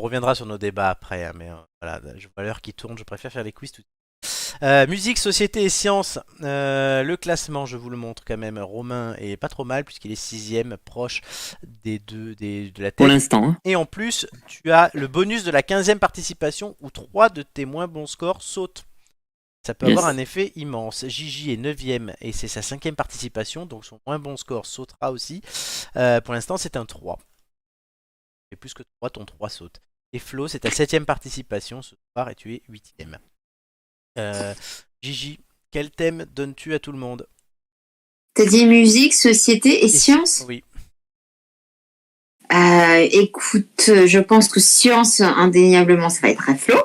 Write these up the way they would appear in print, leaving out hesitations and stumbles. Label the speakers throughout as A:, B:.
A: reviendra sur nos débats après, hein, mais voilà, je vois l'heure qui tourne, je préfère faire les quiz tout de suite. Musique, société et sciences. Le classement, je vous le montre quand même. Romain est pas trop mal puisqu'il est sixième, proche de la
B: Pour
A: tête.
B: l'instant. Hein.
A: Et en plus, tu as le bonus de la 15e participation où 3 de tes moins bons scores sautent. Ça peut avoir un effet immense. Gigi est 9ème et c'est sa 5e participation, donc son moins bon score sautera aussi. Pour l'instant, c'est un 3. Et plus que 3, ton 3 saute. Et Flo, c'est ta 7ème participation ce soir et tu es 8ème. Gigi, quel thème donnes-tu à tout le monde?
C: T'as dit musique, société et sciences?
A: Oui.
C: Écoute, je pense que science, indéniablement, ça va être à Flo,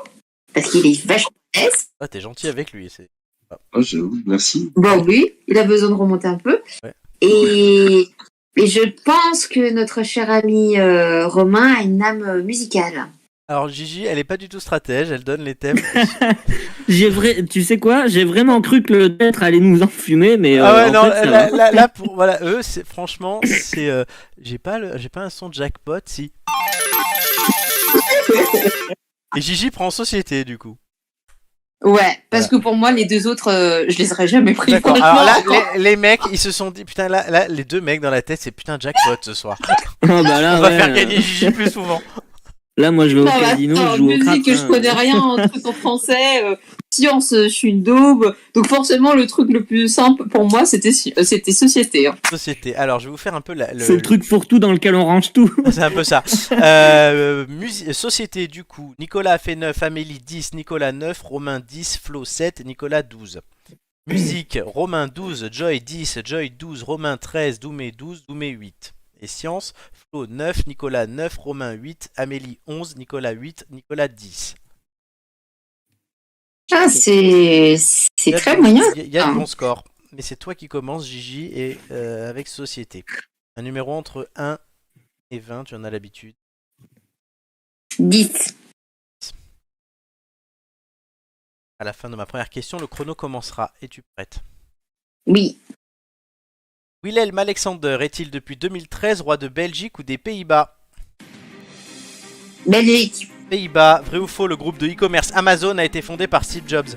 C: parce qu'il est vachement à l'aise.
A: Ah, t'es gentil avec lui.
D: Merci.
C: Bon, oui, il a besoin de remonter un peu.
A: Ouais.
C: Et je pense que notre cher ami Romain a une âme musicale.
A: Alors Gigi, elle est pas du tout stratège, elle donne les thèmes.
B: Tu sais quoi? J'ai vraiment cru que le maître allait nous enfumer, mais
A: Ah ouais,
B: en
A: non,
B: fait,
A: là, pour voilà, eux, c'est franchement, c'est j'ai pas un son jackpot si. Et Gigi prend société du coup.
C: Ouais, parce que pour moi, les deux autres, je les aurais jamais pris.
A: D'accord. Alors là, les mecs, ils se sont dit putain là, les deux mecs dans la tête, c'est putain jackpot ce soir.
B: bah là,
A: On va faire gagner Gigi plus souvent.
B: Là, moi, je vais au casino, je joue au
C: musique,
B: craps.
C: je connais rien en truc en français. Science, je suis une daube. Donc forcément, le truc le plus simple pour moi, c'était société. Hein.
A: Société. Alors, je vais vous faire un peu
B: C'est le truc pour tout dans lequel on range tout.
A: C'est un peu ça. Société, du coup. Nicolas a fait 9, Amélie 10, Nicolas 9, Romain 10, Flo 7, Nicolas 12. Musique, Romain 12, Joy 10, Joy 12, Romain 13, Doumé 12, Doumé 8. Et sciences, Flo 9, Nicolas 9, Romain 8, Amélie 11, Nicolas 8, Nicolas 10.
C: Ah, c'est très moyen.
A: Il y a de bons scores. Mais c'est toi qui commences, Gigi, et avec société. Un numéro entre 1 et 20, tu en as l'habitude.
C: 10.
A: À la fin de ma première question, le chrono commencera. Es-tu prête?
C: Oui.
A: Wilhelm Alexander est-il depuis 2013 roi de Belgique ou des Pays-Bas?
C: Belgique.
A: Pays-Bas, vrai ou faux, le groupe de e-commerce Amazon a été fondé par Steve Jobs?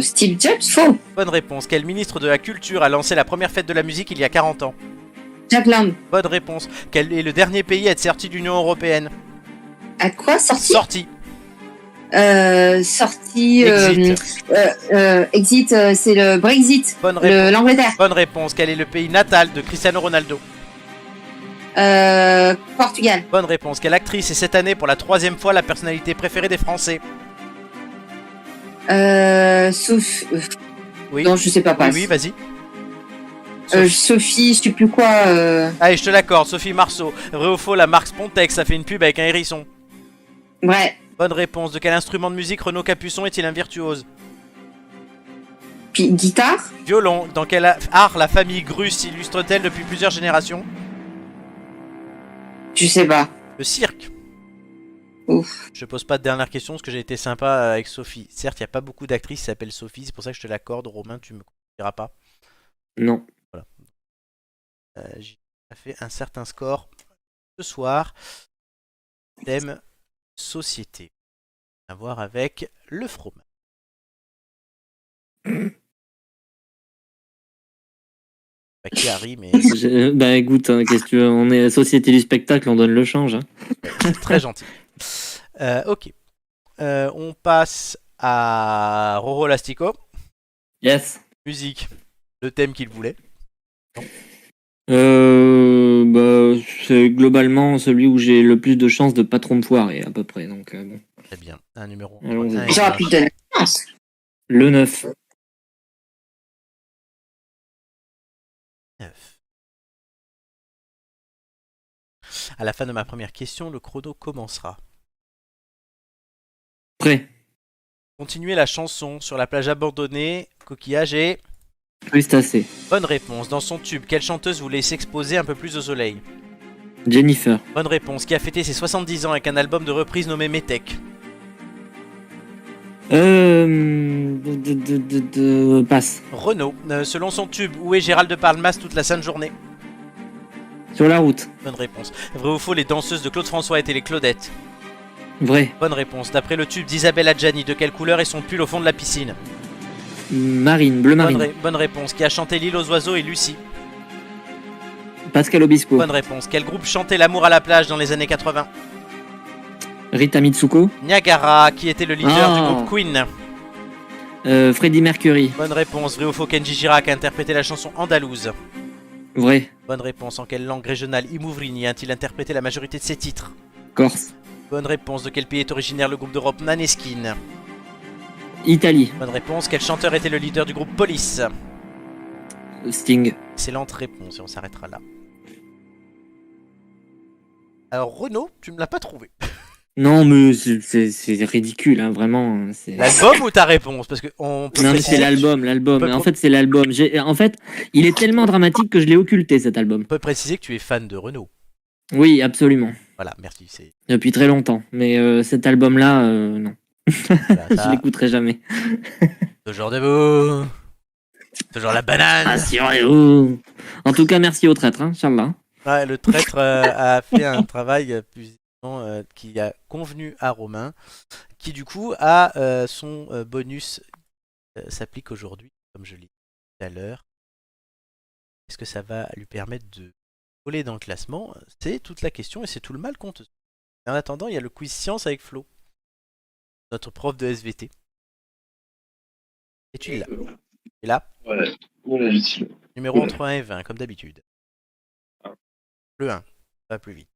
C: Steve Jobs, faux.
A: Bonne réponse. Quel ministre de la Culture a lancé la première fête de la musique il y a 40 ans?
C: Jack Lang.
A: Bonne réponse. Quel est le dernier pays à être sorti de l'Union Européenne?
C: À quoi? Sorti. Sorti. Exit, c'est le Brexit.
A: Bonne réponse.
C: L'Angleterre.
A: Bonne réponse. Quel est le pays natal de Cristiano Ronaldo?
C: Portugal.
A: Bonne réponse. Quelle actrice est cette année pour la 3e fois la personnalité préférée des Français?
C: Sophie.
A: Oui.
C: Non, je sais pas.
A: Oui, vas-y.
C: Sophie, je sais plus quoi.
A: Allez, je te l'accorde. Sophie Marceau. Vrai ou faux, la marque Spontex a fait une pub avec un hérisson?
C: Ouais.
A: Bonne réponse. De quel instrument de musique Renaud Capuçon est-il un virtuose?
C: Puis guitare.
A: Violon. Dans quel art la famille Grus s'illustre-t-elle depuis plusieurs générations?
C: Je sais pas.
A: Le cirque.
C: Ouf.
A: Je pose pas de dernière question parce que j'ai été sympa avec Sophie. Certes, il n'y a pas beaucoup d'actrices qui s'appellent Sophie, c'est pour ça que je te l'accorde. Romain, tu me diras pas.
B: Non.
A: Voilà. J'ai fait un certain score ce soir. Thème société. À voir avec le fromage. Pas qui arrive, mais
B: Bah écoute, hein, qu'est-ce que tu veux, on est la société du spectacle, on donne le change. Hein.
A: c'est très gentil. Ok. On passe à Roro Lastico.
B: Yes.
A: Musique. Le thème qu'il voulait.
B: Bah, c'est globalement celui où j'ai le plus de chances de pas trop me foirer, à peu près. Donc, bon.
A: Très bien. Un numéro.
B: Allons-y.
C: J'aurais pu te donner la chance.
B: Le 9.
A: 9. À la fin de ma première question, le chrono commencera.
B: Prêt.
A: Continuez la chanson sur la plage abandonnée, coquillage et...
B: Crustacé.
A: Bonne réponse. Dans son tube, quelle chanteuse voulait s'exposer un peu plus au soleil?
B: Jennifer.
A: Bonne réponse. Qui a fêté ses 70 ans avec un album de reprise nommé Métèque?
B: Passe.
A: Renaud. Selon son tube, où est Gérald de Palmas toute la sainte journée?
B: Sur la route.
A: Bonne réponse. Vrai ou faux, les danseuses de Claude François étaient les Claudettes?
B: Vrai.
A: Bonne réponse. D'après le tube d'Isabelle Adjani, de quelle couleur est son pull au fond de la piscine?
B: Marine, bleu marine.
A: Bonne réponse. Qui a chanté L'île aux oiseaux et Lucie?
B: Pascal Obispo.
A: Bonne réponse. Quel groupe chantait L'amour à la plage dans les années 80?
B: Rita Mitsuko.
A: Niagara. Qui était le leader du groupe Queen?
B: Freddie Mercury.
A: Bonne réponse. Vrai ou faux, Kenji Girac a interprété la chanson Andalouse?
B: Vrai.
A: Bonne réponse. En quelle langue régionale Imouvrini a-t-il interprété la majorité de ses titres?
B: Corse.
A: Bonne réponse. De quel pays est originaire le groupe de rock Maneskin?
B: Italie.
A: Bonne réponse. Quel chanteur était le leader du groupe Police?
B: Sting.
A: Excellente réponse et on s'arrêtera là. Alors Renaud, tu me l'as pas trouvé.
B: Non, mais c'est ridicule, hein, vraiment.
A: L'album ou ta réponse? Parce que on peut
B: Non, mais
A: préciser-
B: c'est l'album.
A: On peut
B: En fait, c'est l'album. En fait, il est tellement dramatique que je l'ai occulté, cet album.
A: on peut préciser que tu es fan de Renaud.
B: Oui, absolument.
A: Voilà, merci. C'est
B: Depuis très longtemps. Mais cet album-là, non.
A: voilà,
B: Je
A: ça.
B: l'écouterai jamais.
A: Toujours debout. Toujours la banane.
B: Assurez-vous. En tout cas, merci au traître, hein, Inch'Allah.
A: Ouais, le traître a fait un travail qui a convenu à Romain, qui du coup a son bonus s'applique aujourd'hui, comme je l'ai dit tout à l'heure. Est-ce que ça va lui permettre de voler dans le classement? C'est toute la question et c'est tout le mal qu'on te souhaite. En attendant, il y a le quiz science avec Flo, notre prof de SVT. Et tu l'as. Et là,
D: Ouais, voilà, utile.
A: numéro entre 1 et 20, comme d'habitude. Le 1, ça va plus vite.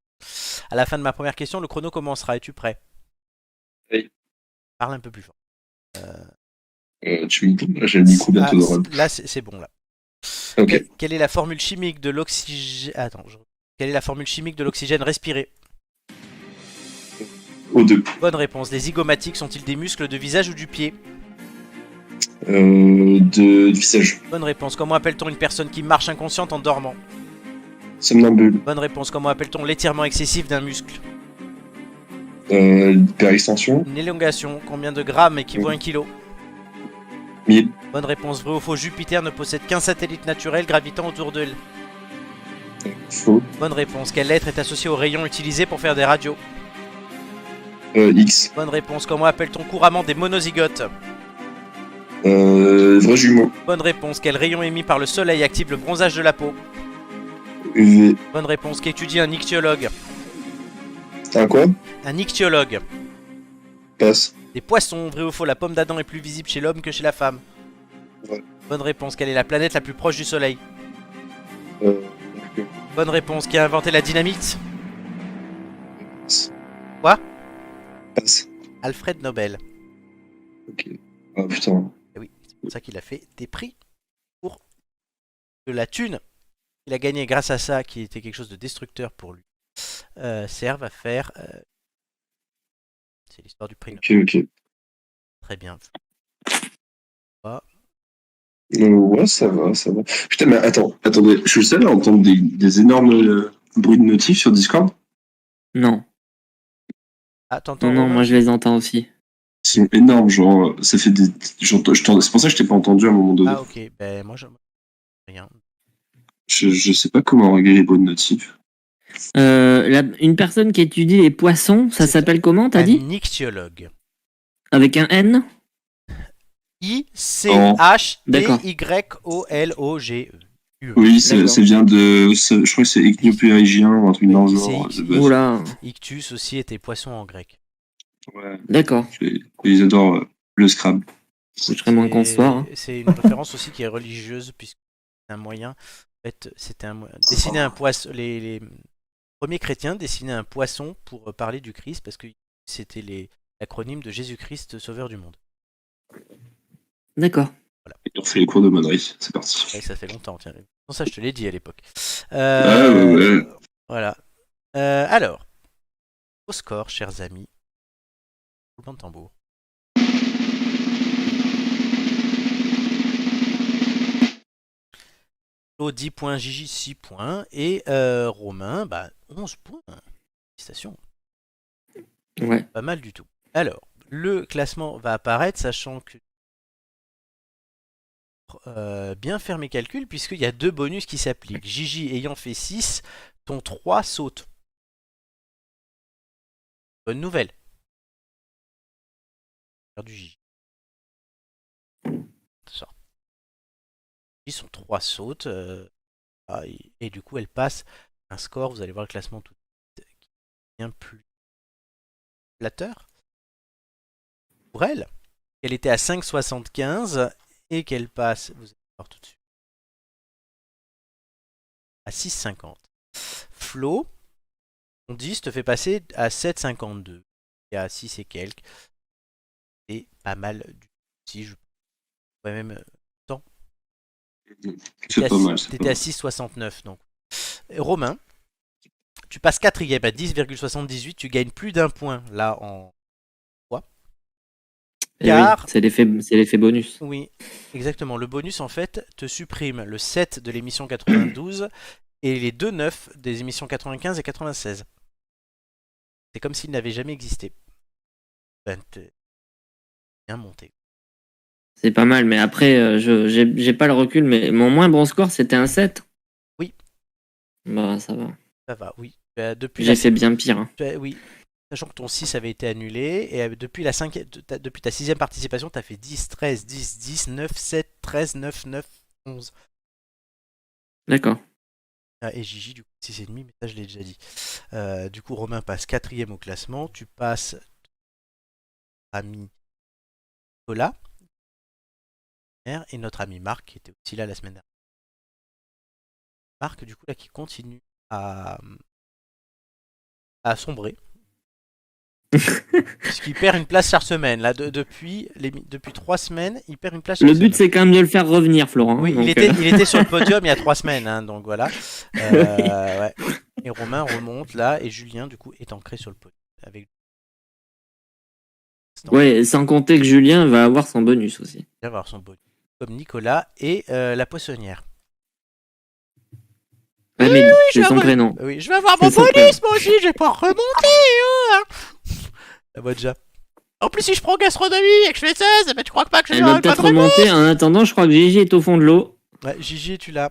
A: À la fin de ma première question, le chrono commencera. Es-tu prêt?
D: Oui.
A: Parle un peu plus fort.
D: Tu me j'ai le micro bientôt de Rome.
A: Là, c'est bon, là.
D: Ok.
A: Quelle est la formule chimique de l'oxygène... Attends, quelle est la formule chimique de l'oxygène respiré?
D: O2.
A: Bonne réponse. Les zygomatiques sont-ils des muscles de visage ou du pied?
D: Du visage.
A: Bonne réponse. Comment appelle-t-on une personne qui marche inconsciente en dormant?
D: Somnambule.
A: Bonne réponse. Comment appelle-t-on l'étirement excessif d'un muscle?
D: Hyperextension.
A: Une élongation. Combien de grammes équivaut un kilo?
D: 1000.
A: Bonne réponse. Vrai ou faux, Jupiter ne possède qu'un satellite naturel gravitant autour d'elle?
D: Faux.
A: Bonne réponse. Quelle lettre est associée au rayon utilisé pour faire des radios?
D: X.
A: Bonne réponse. Comment appelle-t-on couramment des monozygotes?
D: Vrai jumeau.
A: Bonne réponse. Quel rayon émis par le soleil active le bronzage de la peau?
D: UV.
A: Bonne réponse. Qu'étudie un ichtyologue?
D: Un quoi?
A: Un ichtyologue.
D: Passe.
A: Des poissons. Vrai ou faux, la pomme d'Adam est plus visible chez l'homme que chez la femme?
D: Vrai.
A: Bonne réponse. Quelle est la planète la plus proche du soleil?
D: Ok.
A: Bonne réponse. Qui a inventé la dynamite?
D: Passe.
A: Quoi?
D: Passe.
A: Alfred Nobel.
D: Ok. Ah putain.
A: Et oui, c'est pour ça qu'il a fait des prix pour que la thune qu'il a gagné grâce à ça, qui était quelque chose de destructeur pour lui, serve à faire. C'est l'histoire du prix Nobel.
D: Ok.
A: Très bien.
D: Ouais, ça va, ça va. Putain, mais attendez, je suis le seul à entendre des énormes bruits de notifs sur Discord.
B: Non.
A: Ah, t'entends
B: Non, non,
A: Romain?
B: moi je les entends aussi.
D: Ils sont énormes, genre, ça fait des. C'est pour ça que je t'ai pas entendu à un moment donné.
A: Ah, ok. Ben, moi, rien.
D: Je sais pas comment régler les bruits de notifs.
B: Une personne qui étudie les poissons, ça
A: C'est
B: s'appelle comment, t'as dit?
A: Un ichtyologue.
B: Avec un N?
A: I-C-H-T-Y-O-L-O-G-E.
D: Oui,
B: D'accord.
D: ça vient de. Je crois que c'est Ichnopérygien ou un truc dans le genre.
A: C'est
D: de base.
B: Oula,
A: Ictus aussi était poisson en grec.
D: Ouais,
B: d'accord.
D: ils adorent le Scrabble.
B: Je serais moins qu'on ce soir. Hein.
A: C'est une référence aussi qui est religieuse, puisque c'est un moyen. En fait, c'était dessiner un poisson. Les premiers chrétiens dessinaient un poisson pour parler du Christ, parce que c'était l'acronyme de Jésus-Christ, sauveur du monde.
B: D'accord.
D: Ils ont fait les cours de Madrid, c'est parti.
A: Ouais, ça fait longtemps, tiens. Non, ça, je te l'ai dit à l'époque.
D: Ouais.
A: Voilà. Alors, au score, chers amis. Roulement de tambour. Flo, 10 points, Gigi, 6 points. Et Romain, 11 points. Félicitations.
B: Ouais.
A: Pas mal du tout. Alors, le classement va apparaître, sachant que bien faire mes calculs, puisqu'il y a deux bonus qui s'appliquent. Gigi ayant fait 6, ton 3 saute. Bonne nouvelle. Faire du J. Ça. Son 3 saute. Et du coup, elle passe un score. Vous allez voir le classement tout de suite, qui est bien plus flatteur pour elle. Elle était à 5,75 et qu'elle passe, vous allez voir tout de suite, à 6,50. Flo, on 10 te fait passer à 7,52 et à 6 et quelques. C'est pas mal du tout. Si je pourrais même temps.
D: C'est pas mal.
A: T'étais à 6,69 donc. Romain, tu passes 4ème à 10,78, tu gagnes plus d'un point là en poids. Car
B: oui, c'est l'effet bonus.
A: oui, exactement. Le bonus, en fait, te supprime le 7 de l'émission 92 et les 2 9 des émissions 95 et 96. C'est comme s'ils n'avaient jamais existé. Ben, t'es bien monté.
B: C'est pas mal, mais après, j'ai pas le recul, mais mon moins bon score, c'était un 7.
A: Oui.
B: Bah, ça va.
A: Ça va, oui. Depuis
B: J'ai fait bien pire. Hein.
A: Oui. Sachant que ton 6 avait été annulé, et depuis ta 6ème participation, tu as fait 10, 13, 10, 10, 9, 7, 13, 9, 9, 11.
B: D'accord.
A: Et Gigi, du coup, 6,5, mais ça, je l'ai déjà dit. Du coup, Romain passe 4ème au classement. Tu passes ami Nicolas et notre ami Marc, qui était aussi là la semaine dernière. Marc, du coup, là, qui continue à sombrer. Puisqu'il perd une place chaque semaine. Là, depuis 3 semaines, il perd une place chaque
B: Le
A: semaine.
B: but, c'est quand même de le faire revenir, Florent.
A: Oui,
B: donc,
A: il était sur le podium il y a 3 semaines, hein, donc voilà. Ouais. Et Romain remonte là, et Julien, du coup, est ancré sur le podium.
B: Ouais, sans compter que Julien va avoir son bonus aussi.
A: Il va avoir son bonus. Comme Nicolas et la poissonnière.
B: Ah, mais c'est son prénom.
A: Oui, je vais avoir mon
B: C'est son
A: bonus, moi aussi, je vais pas remonter. La voit déjà. En plus, si je prends gastronomie et que je fais 16, ben, tu crois pas que je
B: Elle
A: vais
B: va peut-être remonter. En attendant, je crois que Gigi est au fond de l'eau.
A: Ouais, Gigi, tu l'as.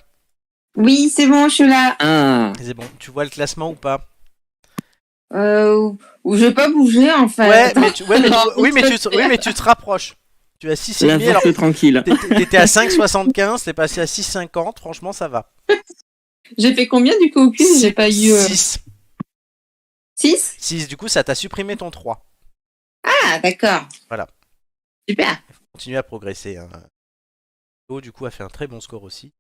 C: Oui, c'est bon, je suis là.
B: Ah,
A: C'est bon. Tu vois le classement ou pas?
C: Où je vais pas bouger en fait.
A: Ouais, mais tu te rapproches. Tu as 6,5
B: la
A: alors
B: force tranquille.
A: t'étais à 5,75, t'es passé à 6,50, franchement ça va.
C: J'ai fait combien du coup? Aucune, j'ai pas eu.
A: 6.
C: 6?
A: 6, du coup ça t'a supprimé ton 3.
C: Ah, d'accord.
A: Voilà.
C: Super.
A: Continue à progresser. Hein. Flo, du coup, a fait un très bon score aussi.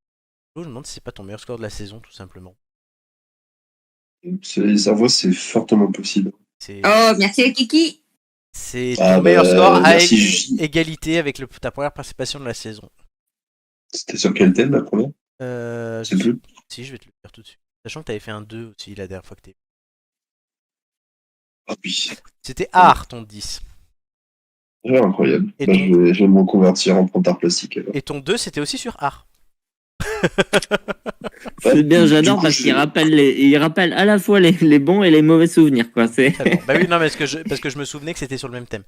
A: Flo, je me demande si c'est pas ton meilleur score de la saison, tout simplement.
D: Sa voix, c'est fortement possible.
C: Oh, merci à Kiki.
A: C'est ton meilleur score à
D: merci, Gigi.
A: égalité avec ta première participation de la saison.
D: C'était sur quel thème, la première?
A: Je
D: sais plus.
A: Si, je vais te le dire tout de suite. Sachant que t'avais fait un 2 aussi la dernière fois que t'es.
D: Ah oui.
A: C'était art ton 10.
D: Ouais, incroyable.
A: Et
D: Bah, je vais me reconvertir en prompteur plastique. Alors.
A: Et ton 2, c'était aussi sur art.
B: C'est bien, j'adore
D: Du coup,
B: parce qu'il rappelle à la fois les bons et les mauvais souvenirs, quoi. C'est...
A: Bah oui, non, mais parce que je me souvenais que c'était sur le même thème.